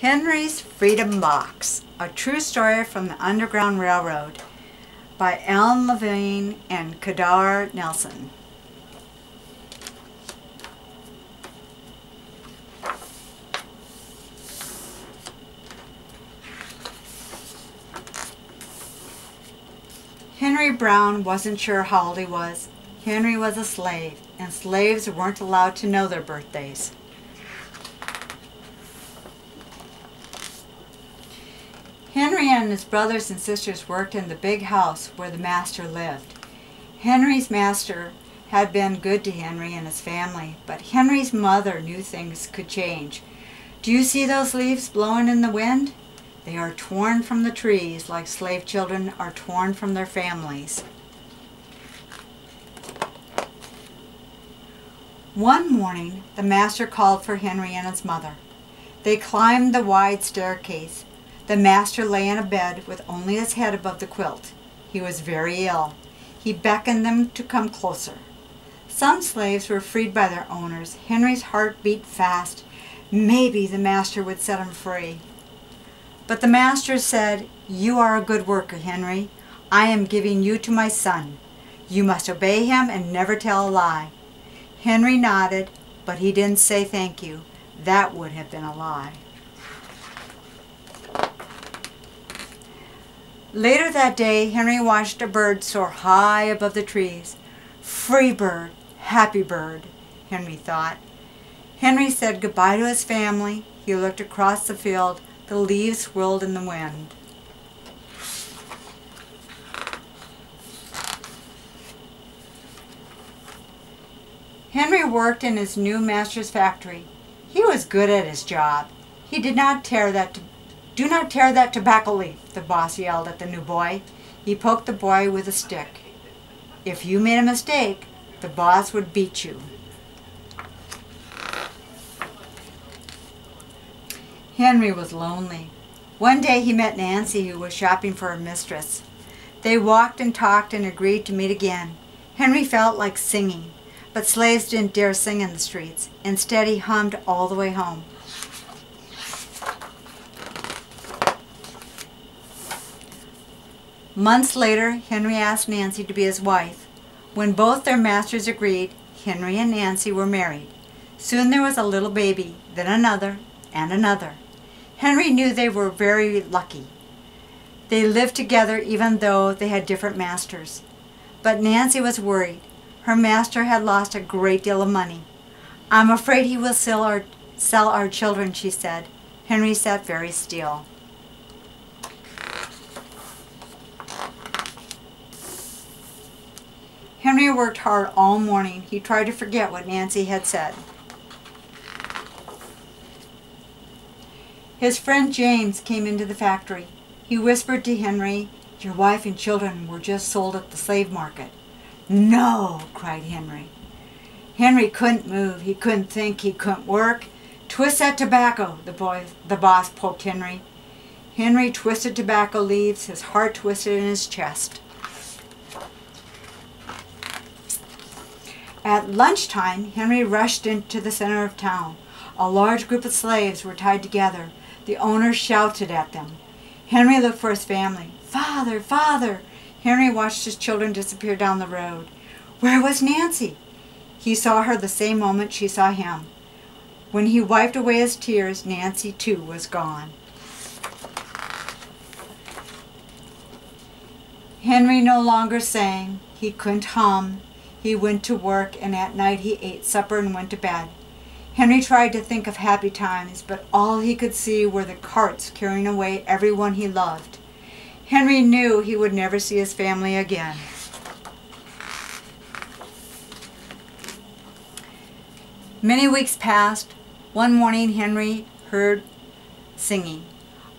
Henry's Freedom Box, a true story from the Underground Railroad by Alan Levine and Kedar Nelson. Henry Brown wasn't sure how old he was. Henry was a slave, and slaves weren't allowed to know their birthdays. Henry and his brothers and sisters worked in the big house where the master lived. Henry's master had been good to Henry and his family, but Henry's mother knew things could change. Do you see those leaves blowing in the wind? They are torn from the trees like slave children are torn from their families. One morning, the master called for Henry and his mother. They climbed the wide staircase. The master lay in a bed with only his head above the quilt. He was very ill. He beckoned them to come closer. Some slaves were freed by their owners. Henry's heart beat fast. Maybe the master would set him free. But the master said, "You are a good worker, Henry. I am giving you to my son. You must obey him and never tell a lie." Henry nodded, but he didn't say thank you. That would have been a lie. Later that day, Henry watched a bird soar high above the trees. Free bird, happy bird, Henry thought. Henry said goodbye to his family. He looked across the field. The leaves swirled in the wind. Henry worked in his new master's factory. He was good at his job. He did not tear that "Do not tear that tobacco leaf," the boss yelled at the new boy. He poked the boy with a stick. If you made a mistake, the boss would beat you. Henry was lonely. One day he met Nancy, who was shopping for her mistress. They walked and talked and agreed to meet again. Henry felt like singing, but slaves didn't dare sing in the streets. Instead, he hummed all the way home. Months later, Henry asked Nancy to be his wife. When both their masters agreed, Henry and Nancy were married. Soon there was a little baby, then another, and another. Henry knew they were very lucky. They lived together even though they had different masters. But Nancy was worried. Her master had lost a great deal of money. "I'm afraid he will sell our children," she said. Henry sat very still. Henry worked hard all morning. He tried to forget what Nancy had said. His friend James came into the factory. He whispered to Henry, "Your wife and children were just sold at the slave market." "No!" cried Henry. Henry couldn't move. He couldn't think. He couldn't work. "Twist that tobacco," the boss poked Henry. Henry twisted tobacco leaves. His heart twisted in his chest. At lunchtime, Henry rushed into the center of town. A large group of slaves were tied together. The owners shouted at them. Henry looked for his family. "Father, Father!" Henry watched his children disappear down the road. Where was Nancy? He saw her the same moment she saw him. When he wiped away his tears, Nancy too was gone. Henry no longer sang. He couldn't hum. He went to work, and at night he ate supper and went to bed. Henry tried to think of happy times, but all he could see were the carts carrying away everyone he loved. Henry knew he would never see his family again. Many weeks passed. One morning Henry heard singing.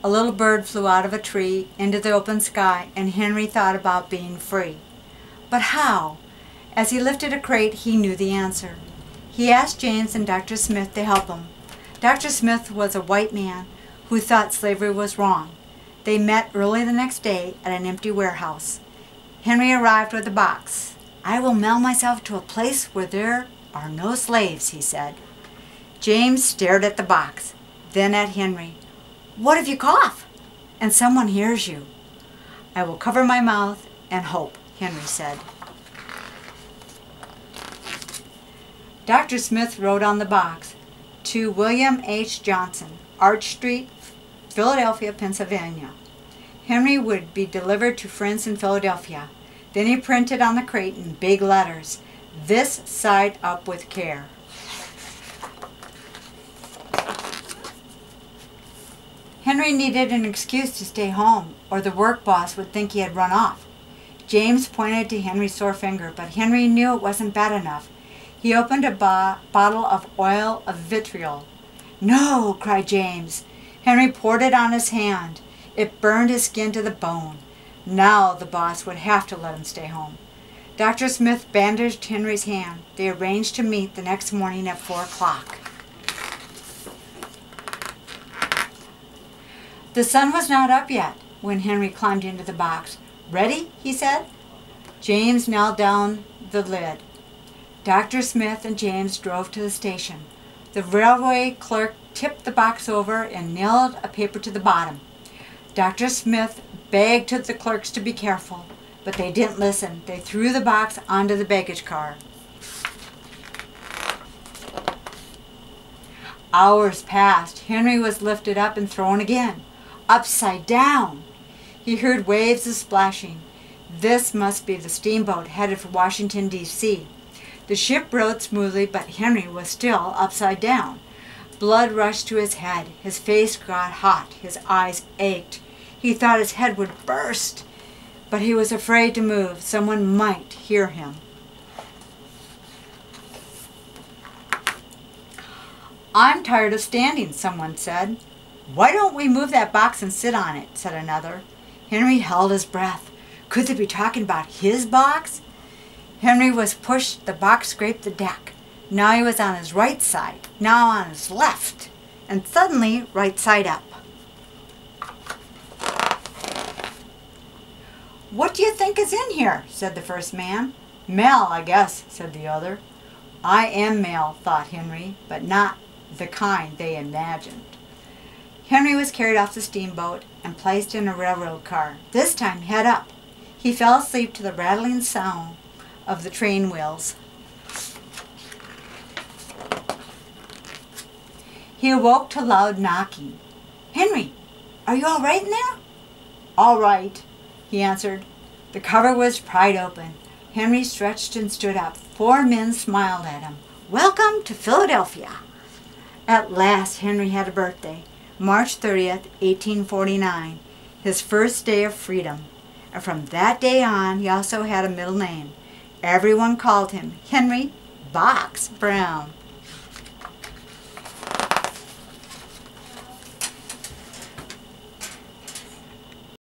A little bird flew out of a tree into the open sky, and Henry thought about being free. But how? As he lifted a crate, he knew the answer. He asked James and Dr. Smith to help him. Dr. Smith was a white man who thought slavery was wrong. They met early the next day at an empty warehouse. Henry arrived with a box. "I will mail myself to a place where there are no slaves," he said. James stared at the box, then at Henry. What if you cough and someone hears you? I will cover my mouth and hope, Henry said. Dr. Smith wrote on the box, to William H. Johnson, Arch Street, Philadelphia, Pennsylvania. Henry would be delivered to friends in Philadelphia. Then he printed on the crate in big letters, this side up with care. Henry needed an excuse to stay home, or the work boss would think he had run off. James pointed to Henry's sore finger, but Henry knew it wasn't bad enough. He opened a bottle of oil of vitriol. No, cried James. Henry poured it on his hand. It burned his skin to the bone. Now the boss would have to let him stay home. Dr. Smith bandaged Henry's hand. They arranged to meet the next morning at 4 o'clock. The sun was not up yet when Henry climbed into the box. Ready? He said. James knelt down the lid. Dr. Smith and James drove to the station. The railway clerk tipped the box over and nailed a paper to the bottom. Dr. Smith begged to the clerks to be careful, but they didn't listen. They threw the box onto the baggage car. Hours passed. Henry was lifted up and thrown again, upside down. He heard waves of splashing. This must be the steamboat headed for Washington, D.C. The ship rode smoothly, but Henry was still upside down. Blood rushed to his head. His face got hot. His eyes ached. He thought his head would burst, but he was afraid to move. Someone might hear him. I'm tired of standing, someone said. Why don't we move that box and sit on it, said another. Henry held his breath. Could they be talking about his box? Henry was pushed. The box scraped the deck. Now he was on his right side, now on his left, and suddenly right side up. What do you think is in here? Said the first man. Mail, I guess, said the other. I am mail, thought Henry, but not the kind they imagined. Henry was carried off the steamboat and placed in a railroad car, this time head up. He fell asleep to the rattling sound of the train wheels. He awoke to loud knocking. Henry, are you all right in there? All right, he answered. The cover was pried open. Henry stretched and stood up. 4 men smiled at him. Welcome to Philadelphia. At last Henry had a birthday, March 30th, 1849, his first day of freedom. And from that day on, he also had a middle name. Everyone called him Henry Box Brown.